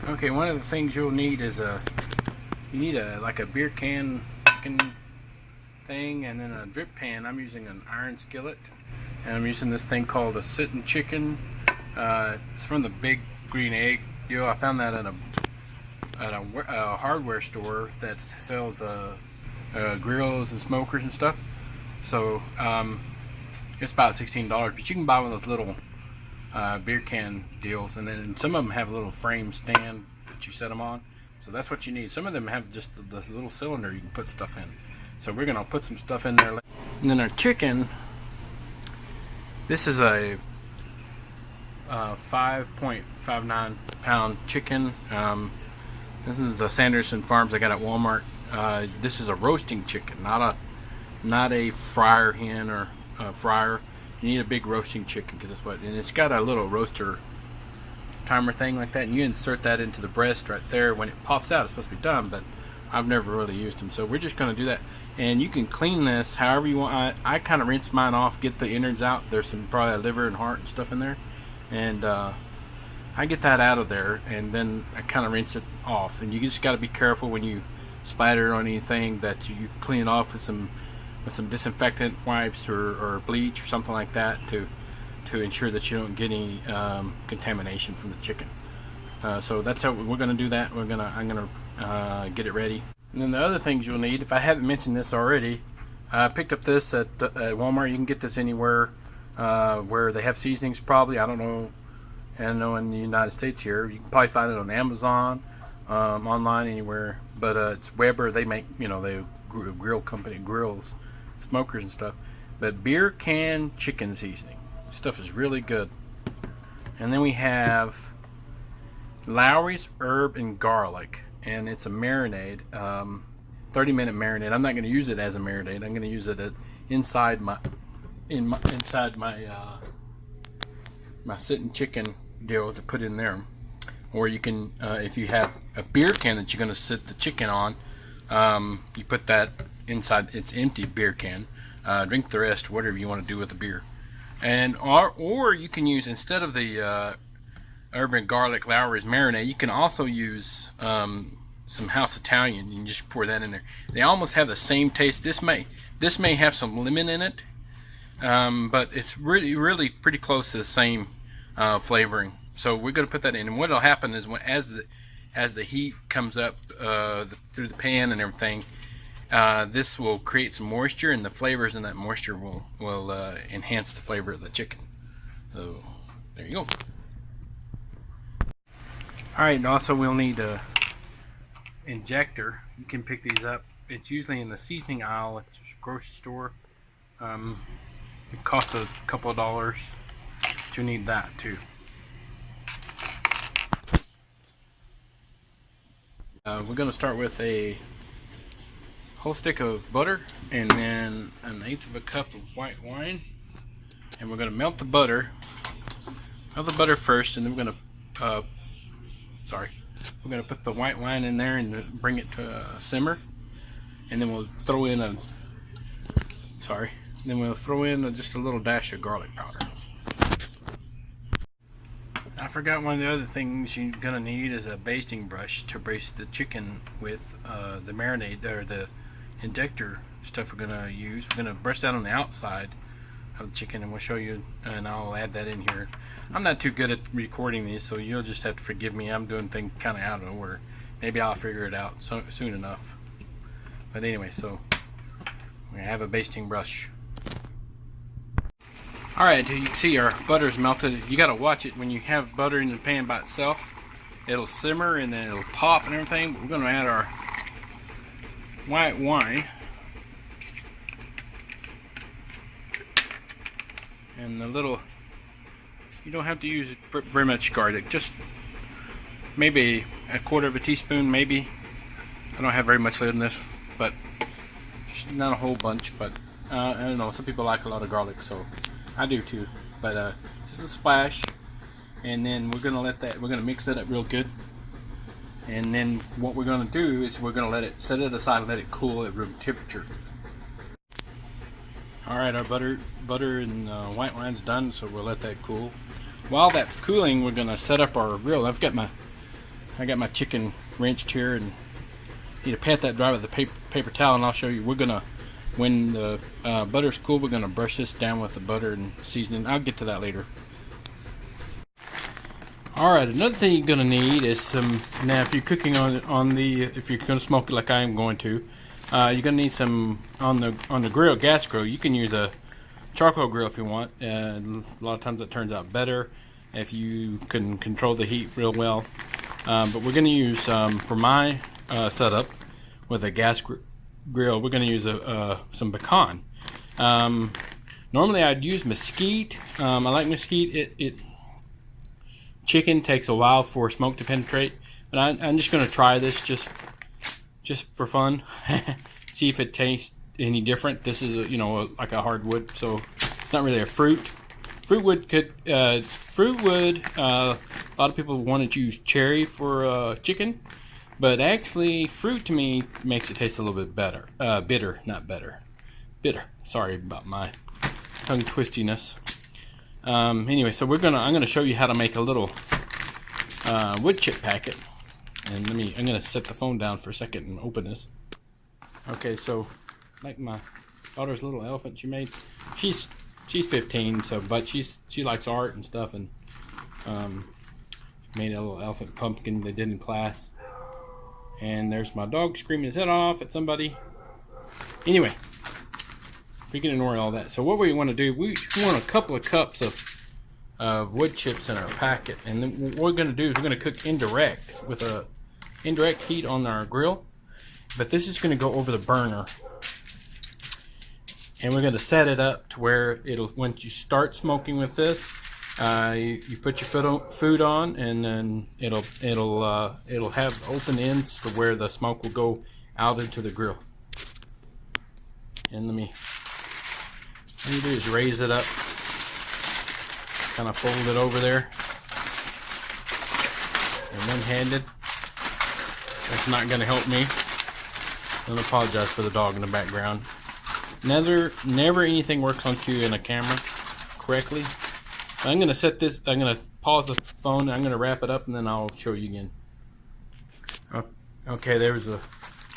Okay, one of the things you'll need is you need like a beer can chicken thing, and then a drip pan. I'm using an iron skillet, and I'm using this thing called a sitting chicken. It's from the Big Green Egg deal. I found that at a hardware store that sells grills and smokers and stuff. So it's about $16, but you can buy one of those little beer can deals, and then some of them have a little frame stand that you set them on. So that's what you need. Some of them have just the little cylinder you can put stuff in. So we're gonna put some stuff in there. And then our chicken. This is a 5.59 pound chicken. This is a Sanderson Farms I got at Walmart. This is a roasting chicken, not a fryer hen or fryer. You need a big roasting chicken because that's what, and it's got a little roaster timer thing like that, and you insert that into the breast right there. When it pops out, it's supposed to be done, but I've never really used them, so we're just going to do that. And you can clean this however you want. I kind of rinse mine off, get the innards out. There's some probably liver and heart and stuff in there, and I get that out of there, and then I kind of rinse it off. And you just got to be careful when you splatter on anything that you clean it off with some disinfectant wipes or bleach or something like that to ensure that you don't get any contamination from the chicken. So that's how we're going to do that. I'm going to get it ready. And then the other things you'll need, if I haven't mentioned this already, I picked up this at Walmart. You can get this anywhere where they have seasonings probably. I don't know. I know in the United States here. You can probably find it on Amazon, online, anywhere. But it's Weber. They make, they grill company grills, smokers and stuff. But beer can chicken seasoning. Stuff is really good. And then we have Lowry's herb and garlic, and it's a marinade, 30-minute marinade. I'm not going to use it as a marinade. I'm going to use it inside my sitting chicken deal to put in there. Or you can, if you have a beer can that you're going to sit the chicken on, you put that inside its empty beer can. Drink the rest, whatever you want to do with the beer. And or you can use, instead of the herb and garlic Lowry's marinade, you can also use some House Italian. You can just pour that in there. They almost have the same taste. This may have some lemon in it, but it's really pretty close to the same flavoring. So we're going to put that in, and what will happen is as the heat comes up through the pan and everything, this will create some moisture, and the flavors in that moisture will enhance the flavor of the chicken. So there you go. Alright, and also we'll need a injector. You can pick these up. It's usually in the seasoning aisle at the grocery store. It costs a couple of dollars, but you need that too. We're going to start with a whole stick of butter and then 1/8 of a cup of white wine, and we're going to melt the butter first, and then we're going to put the white wine in there and bring it to a simmer, and then we'll throw in just a little dash of garlic powder. I forgot, one of the other things you're going to need is a basting brush to baste the chicken with the marinade, or the injector stuff we're going to use. We're going to brush that on the outside of the chicken, and we'll show you, and I'll add that in here. I'm not too good at recording these, so you'll just have to forgive me. I'm doing things kind of out of order. Maybe I'll figure it out soon enough. But anyway, so we have a basting brush. Alright, you can see our butter is melted. You got to watch it when you have butter in the pan by itself. It'll simmer and then it'll pop and everything. We're going to add our white wine. And you don't have to use very much garlic, just maybe a 1/4 of a teaspoon, maybe. I don't have very much in this, but just not a whole bunch. But I don't know, some people like a lot of garlic, so I do too. But just a splash, and then we're gonna mix that up real good. And then what we're gonna do is we're gonna set it aside and let it cool at room temperature. Alright, our butter and white wine's done, so we'll let that cool. While that's cooling, we're going to set up our grill. I've got my I got my chicken rinsed here, and need to pat that dry with a paper towel, and I'll show you. We're gonna, when the butter's cool, we're gonna brush this down with the butter and seasoning. I'll get to that later. Alright, another thing you're gonna need is some, now if you're cooking if you're gonna smoke it like I am going to, you're gonna need some on the grill, gas grill. You can use a charcoal grill if you want. A lot of times it turns out better if you can control the heat real well. But we're gonna use, for my setup with a gas grill, we're gonna use some pecan. Normally I'd use mesquite. I like mesquite. Chicken takes a while for smoke to penetrate, but I'm just going to try this just for fun. See if it tastes any different. This is like a hardwood, so it's not really a fruit. Fruitwood could a lot of people want to use cherry for chicken, but actually fruit to me makes it taste a little bit better. Bitter, not better. Bitter. Sorry about my tongue twistiness. Anyway, so I'm gonna show you how to make a little wood chip packet. And I'm gonna set the phone down for a second and open this. Okay, so like my daughter's little elephant she made. She's 15, but she likes art and stuff, and made a little elephant pumpkin they did in class. And there's my dog screaming his head off at somebody. Anyway, we can ignore all that. So what we want to do, we want a couple of cups of wood chips in our packet, and then what we're going to do is we're going to cook indirect with a indirect heat on our grill, but this is going to go over the burner, and we're going to set it up to where once you start smoking with this, you put your food on, and then it'll have open ends to where the smoke will go out into the grill. And what you do is raise it up, kind of fold it over there, and one-handed. That's not going to help me. I apologize for the dog in the background. Never anything works on cue in a camera correctly. I'm going to set this, I'm going to pause the phone, I'm going to wrap it up, and then I'll show you again. Okay, there was a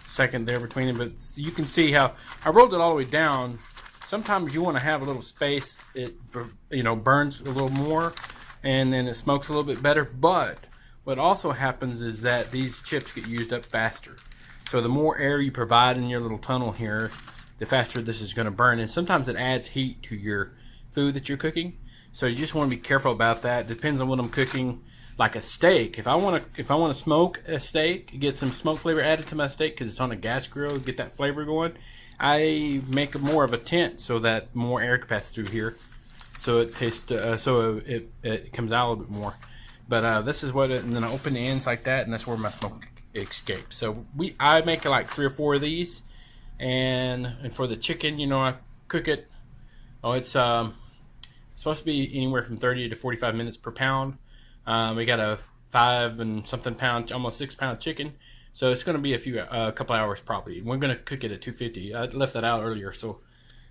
second there between them, but you can see how I rolled it all the way down. Sometimes you want to have a little space. It burns a little more, and then it smokes a little bit better. But what also happens is that these chips get used up faster. So the more air you provide in your little tunnel here, the faster this is going to burn. And sometimes it adds heat to your food that you're cooking. So you just want to be careful about that. Depends on what I'm cooking. Like a steak, if I want to smoke a steak, get some smoke flavor added to my steak because it's on a gas grill, get that flavor going, I make more of a tent so that more air can pass through here, so it tastes it comes out a little bit more. But this is what and then I open the ends like that, and that's where my smoke escapes. So I make like 3 or 4 of these, and for the chicken, I cook it. It's supposed to be anywhere from 30 to 45 minutes per pound. We got a 5 and something pound, almost 6 pound chicken, so it's going to be a couple hours probably. We're going to cook it at 250. I left that out earlier. So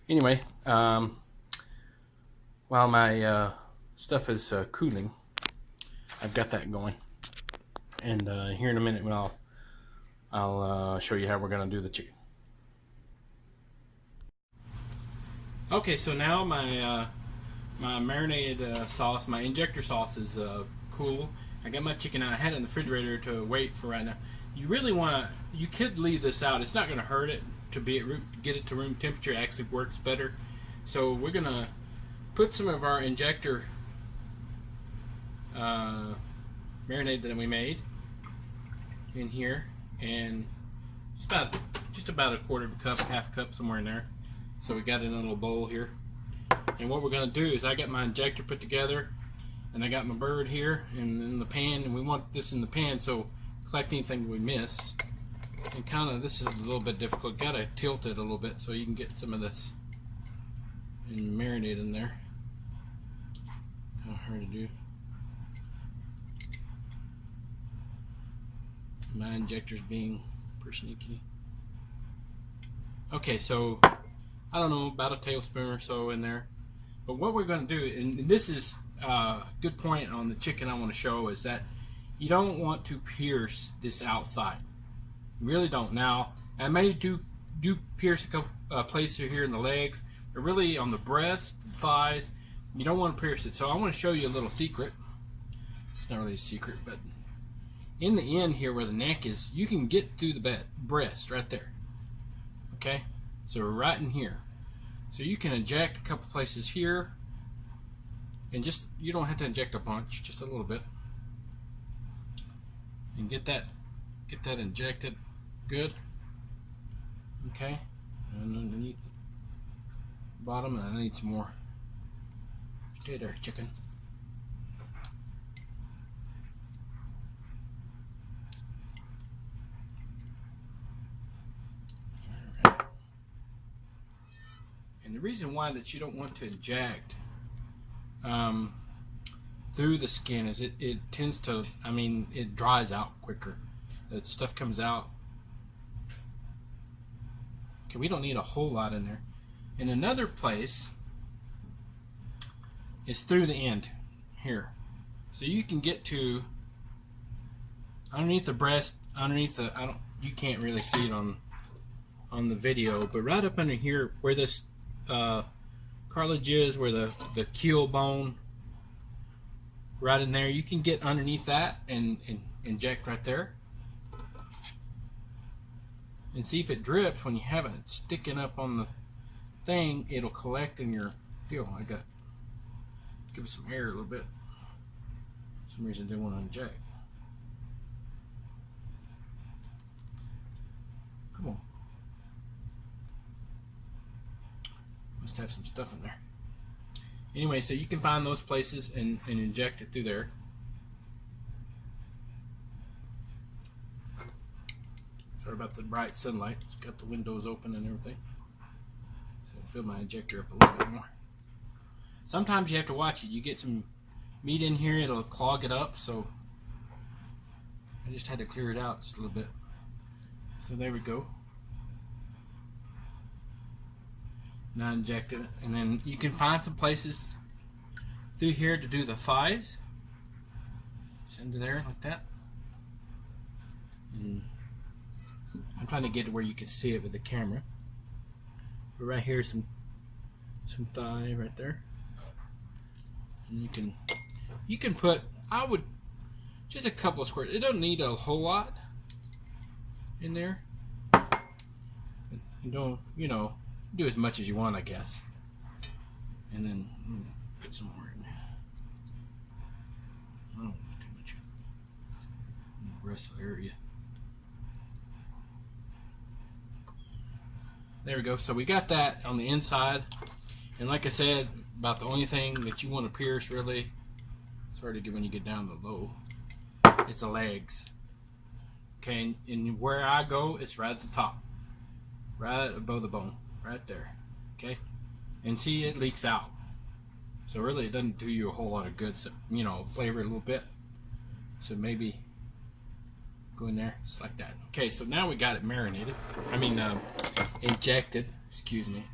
anyway, while my stuff is cooling, I've got that going, and here in a minute when I'll show you how we're going to do the chicken. Okay, so now my marinade sauce, my injector sauce is cool. I got my chicken out. I had it in the refrigerator to wait for right now. You really you could leave this out. It's not going to hurt it to get it to room temperature. It actually works better. So we're going to put some of our injector marinade that we made in here, and just about a quarter of a cup, half a cup, somewhere in there. So we got it in a little bowl here. And what we're going to do is I got my injector put together, and I got my bird here and in the pan, and we want this in the pan so collect anything we miss. And kind of, this is a little bit difficult. Got to tilt it a little bit so you can get some of this and marinate in there. Kind of hard to do. My injector's being pretty sneaky. Okay, so I don't know, about a tablespoon or so in there. But what we're going to do, and this is a good point on the chicken I want to show, is that you don't want to pierce this outside. You really don't. Now, I may do pierce a couple places here in the legs, but really on the breast, the thighs, you don't want to pierce it. So I want to show you a little secret. It's not really a secret, but in the end here where the neck is, you can get through the breast right there. Okay, so we're right in here. So you can inject a couple places here, and just, you don't have to inject a bunch, just a little bit, and get that injected good. Okay, and underneath the bottom, and I need some more. Stay there, chicken. And the reason why that you don't want to inject through the skin is it tends to, I mean, it dries out quicker. That stuff comes out. Okay, we don't need a whole lot in there. And another place is through the end here. So you can get to underneath the breast, underneath the, you can't really see it on the video, but right up under here where this cartilage is, where the keel bone, right in there, you can get underneath that and inject right there. And see if it drips. When you have it sticking up on the thing, it'll collect in your deal. I got, give it some air a little bit. For some reason I didn't want to inject. Come on. Must have some stuff in there. Anyway, so you can find those places and inject it through there. Sorry about the bright sunlight. It's got the windows open and everything. So I'll fill my injector up a little bit more. Sometimes you have to watch it. You get some meat in here, it'll clog it up. So I just had to clear it out just a little bit. So there we go. Now inject it, and then you can find some places through here to do the thighs. Just under there like that. And I'm trying to get to where you can see it with the camera. But right here, some thigh right there, and you can put, I would, just a couple of squares. It doesn't need a whole lot in there. You don't, you know, do as much as you want, I guess. And then put some more in there. I don't want too much in the breast area. There we go. So we got that on the inside. And like I said, about the only thing that you want to pierce really, sorry to get when you get down to low, it's the legs. Okay, and where I go, it's right at the top. Right above the bone. Right there. Okay? And see, it leaks out. So really it doesn't do you a whole lot of good. So, you know, flavor it a little bit. So maybe go in there, just like that. Okay, so now we got it marinated. I mean, injected. Excuse me.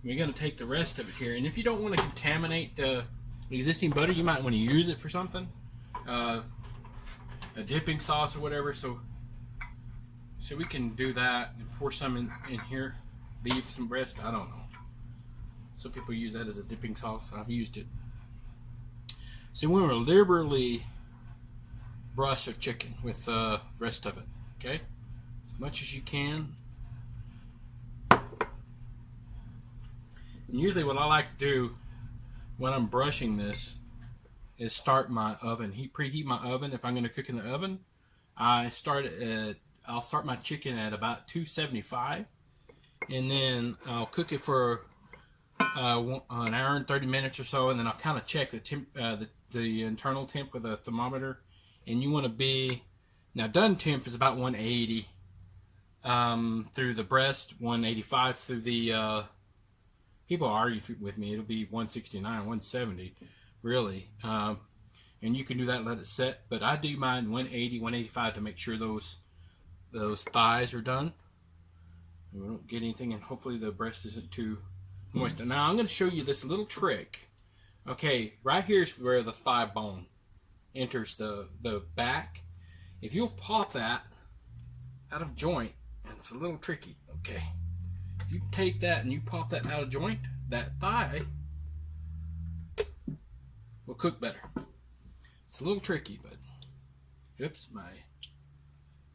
We're going to take the rest of it here. And if you don't want to contaminate the existing butter, you might want to use it for something. A dipping sauce or whatever. So we can do that and pour some in here. Leave some breast. I don't know. Some people use that as a dipping sauce. I've used it. So we want to liberally brush our chicken with the rest of it. Okay? As much as you can. And usually what I like to do when I'm brushing this is start my oven. Preheat my oven. If I'm going to cook in the oven, I'll start my chicken at about 275. And then I'll cook it for an hour and 30 minutes or so, and then I'll kind of check the temp, the internal temp with a thermometer. And you want to be, now done temp is about 180 through the breast, 185 through the, people argue with me, it'll be 169, 170 really. And you can do that and let it set, but I do mine 180, 185 to make sure those thighs are done. We don't get anything, and hopefully the breast isn't too moist. Now I'm going to show you this little trick. Okay, right here is where the thigh bone enters the back. If you'll pop that out of joint, and it's a little tricky, okay? If you take that and you pop that out of joint, that thigh will cook better. It's a little tricky, but oops, my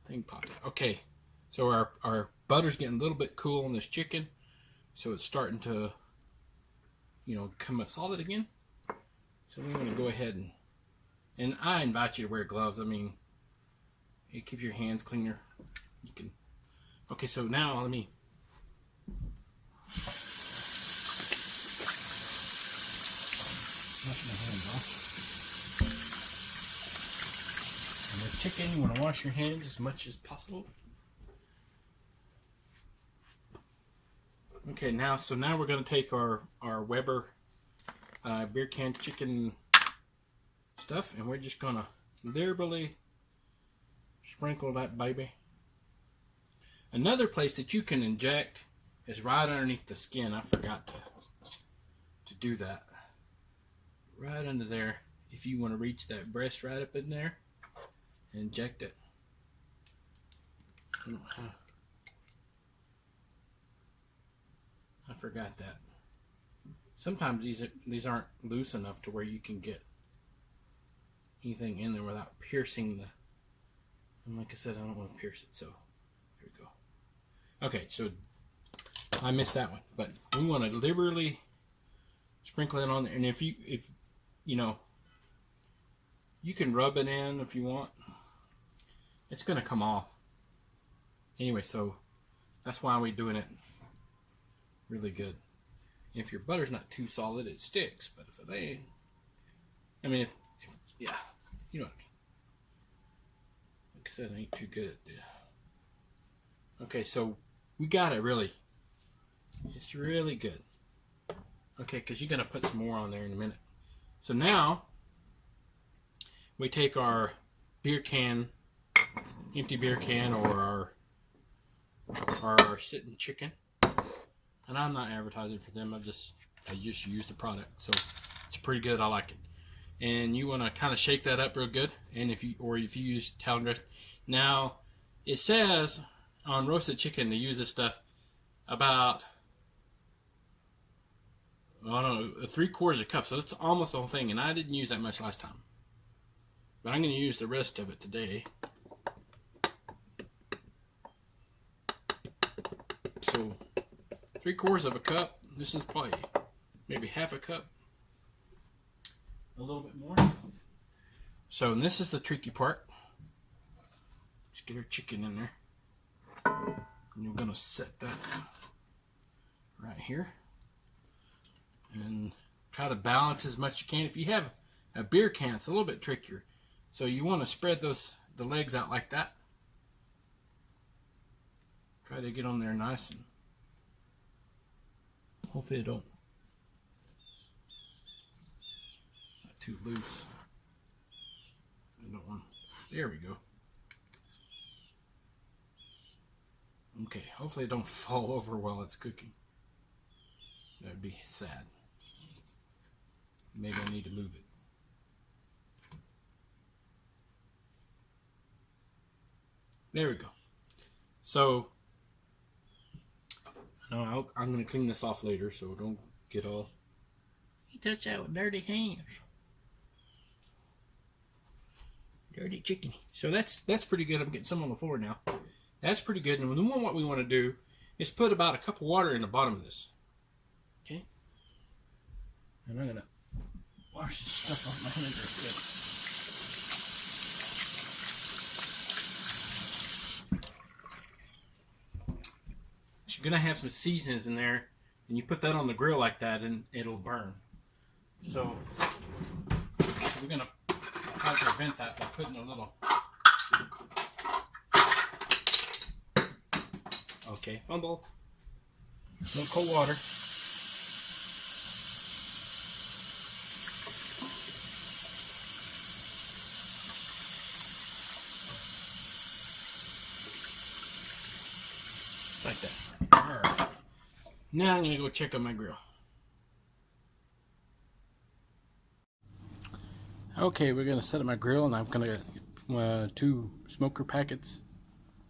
thing popped out. Okay, so our butter's getting a little bit cool on this chicken, so it's starting to, you know, come up solid again. So we want to go ahead and I invite you to wear gloves. I mean, it keeps your hands cleaner. You can. Okay, so now let me. Wash my hands off. And with chicken, you want to wash your hands as much as possible. Okay, now we're going to take our Weber beer can chicken stuff, and we're just going to liberally sprinkle that baby. Another place that you can inject is right underneath the skin. I forgot to do that. Right under there, if you want to reach that breast right up in there, inject it. I forgot that. Sometimes these aren't loose enough to where you can get anything in there without piercing the. And like I said, I don't want to pierce it, so here we go. Okay, so I missed that one, but we want to liberally sprinkle it on there, and if you know, you can rub it in if you want. It's gonna come off anyway, so that's why we're doing it really good. If your butter's not too solid, it sticks, but if it ain't, I mean, if yeah, you know what I mean. Like I said, I ain't too good at this. Okay, so we got it really. It's really good. Okay, because you're gonna put some more on there in a minute. So now we take our beer can, empty beer can, or our sitting chicken, and I'm not advertising for them. I just use the product, so it's pretty good. I like it. And you want to kind of shake that up real good. And if you use Italian dress, now it says on roasted chicken to use this stuff about, I don't know, 3/4 cup. So that's almost the whole thing. And I didn't use that much last time, but I'm going to use the rest of it today. So 3/4 cup. This is probably maybe half a cup. A little bit more. So, and this is the tricky part. Just get our chicken in there. And you're going to set that right here. And try to balance as much as you can. If you have a beer can, it's a little bit trickier. So you want to spread the legs out like that. Try to get on there nice and hopefully it don't not too loose. I don't want. There we go. Okay, hopefully it don't fall over while it's cooking. That'd be sad. Maybe I need to move it. There we go. So no, I'm going to clean this off later, so don't get all. You touch that with dirty hands. Dirty chicken. So that's pretty good. I'm getting some on the floor now. That's pretty good. And then what we want to do is put about a cup of water in the bottom of this. Okay? And I'm going to wash this stuff off my hands real quick. You're gonna have some seasonings in there, and you put that on the grill like that, and it'll burn. So we're gonna try to prevent that by putting a little. Okay, fumble. A little cold water. Like that. Alright. Now I'm going to go check on my grill. Okay, we're gonna set up my grill, and I'm gonna get 2 smoker packets,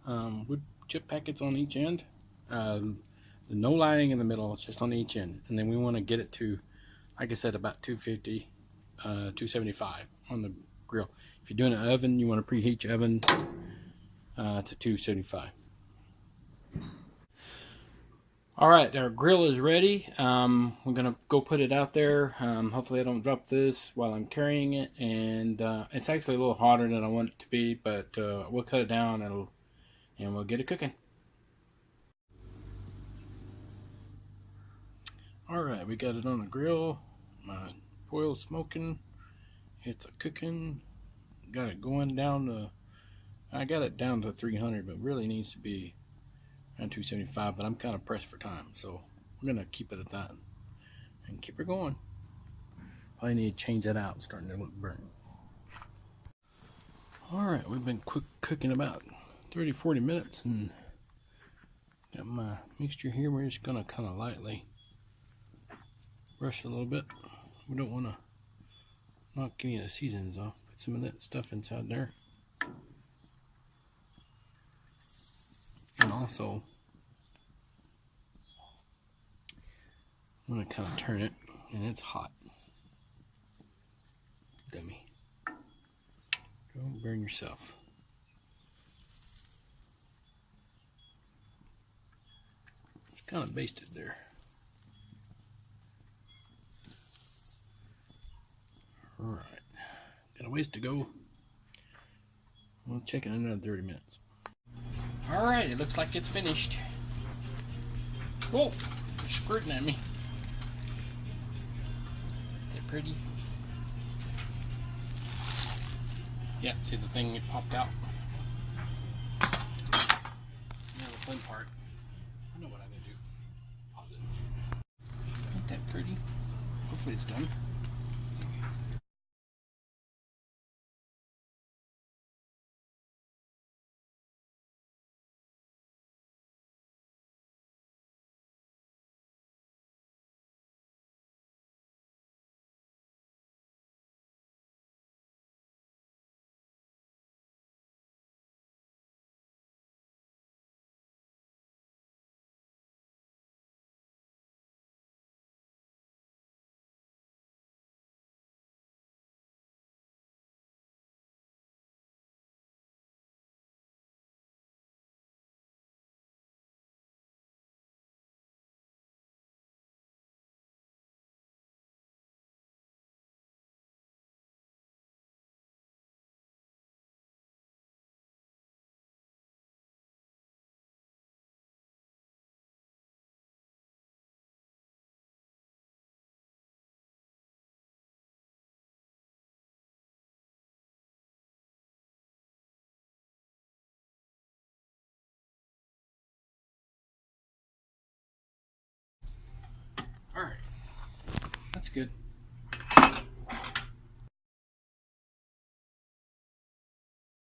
wood chip packets on each end. No lighting in the middle; it's just on each end. And then we want to get it to, like I said, about 250, 275 on the grill. If you're doing an oven, you want to preheat your oven to 275. All right, our grill is ready. We're gonna go put it out there. Hopefully I don't drop this while I'm carrying it, and it's actually a little hotter than I want it to be, but we'll cut it down and we'll get it cooking. All right, we got it on the grill. My foil's smoking. It's a cooking. Got it going down to. I got it down to 300, but really needs to be around 275. But I'm kind of pressed for time, so we're gonna keep it at that and keep her going. Probably need to change that out. It's starting to look burnt. Alright, we've been cooking about 30-40 minutes and got my mixture here. We're just going to kind of lightly brush a little bit. We don't want to knock any of the seasonings off. Put some of that stuff inside there. And also, I'm going to kind of turn it, and it's hot. Dummy. Don't burn yourself. Just kind of basted there. Alright. Got a ways to go. We'll check it in another 30 minutes. Alright, it looks like it's finished. Whoa! You're squirting at me. Is that pretty? Yeah, see the thing it popped out. Now the fun part. I know what I'm gonna do. Pause it. Ain't that pretty? Hopefully it's done. Alright. That's good.